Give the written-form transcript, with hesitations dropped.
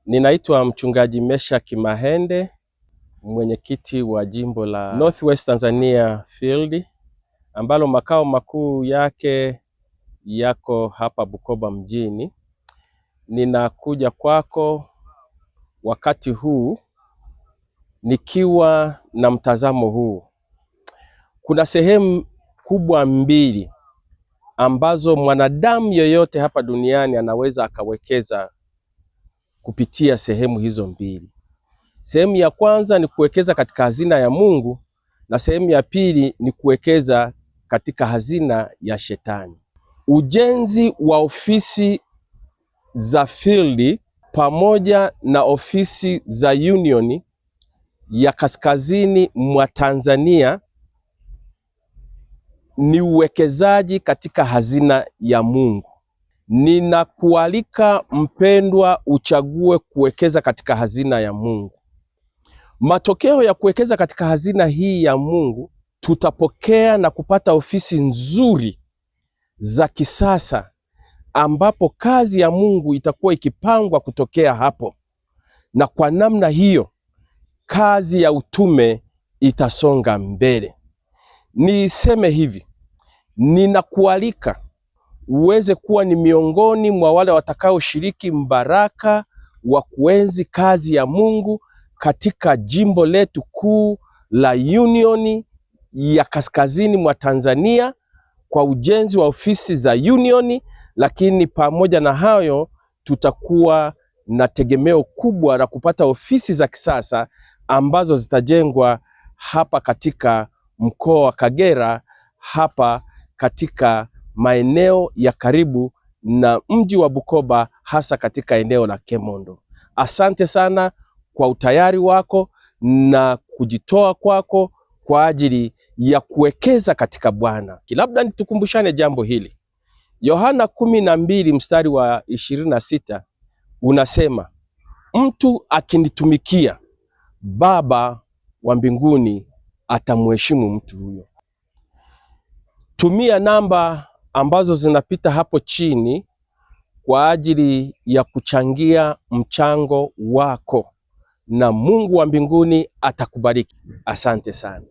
Ninaitwa Mchungaji Meshak Mahende, mwenyekiti wa jimbo la Northwest Tanzania Field, ambalo makao makuu yake yako hapa Bukoba mjini. Ninakuja kwako wakati huu nikiwa na mtazamo huu. Kuna sehemu kubwa mbili ambazo mwanadamu yoyote hapa duniani anaweza akawekeza kupitia sehemu hizo mbili. Sehemu ya kwanza ni kuwekeza katika hazina ya Mungu na sehemu ya pili ni kuwekeza katika hazina ya Shetani. Ujenzi wa ofisi za field pamoja na ofisi za union ya kaskazini mwa Tanzania ni uwekezaji katika hazina ya Mungu. Ninakualika mpendwa, uchague kuwekeza katika hazina ya Mungu. Matokeo ya kuwekeza katika hazina hii ya Mungu, tutapokea na kupata ofisi nzuri za kisasa ambapo kazi ya Mungu itakuwa ikipangwa kutokea hapo, na kwa namna hiyo kazi ya utume itasonga mbele. Niseme hivi, ninakualika uweze kuwa ni miongoni mwa wale watakaoshiriki mbaraka wa kuenzi kazi ya Mungu katika jimbo letu kuu la Union ya kaskazini mwa Tanzania kwa ujenzi wa ofisi za Union, lakini pamoja na hayo tutakuwa na tegemeo kubwa la kupata ofisi za kisasa ambazo zitajengwa hapa katika mkoa wa Kagera, hapa katika maeneo ya karibu na mji wa Bukoba, hasa katika eneo la Kemondo. Asante sana kwa utayari wako na kujitoa kwako kwa ajili ya kuwekeza katika Bwana. Labda nitukumbushane jambo hili. Yohana 12 mstari wa 26 unasema, mtu akinitumikia, Baba wa mbinguni atamheshimu mtu huyo. Tumia namba ambazo zinapita hapo chini kwa ajili ya kuchangia mchango wako, na Mungu wa mbinguni atakubariki. Asante sana.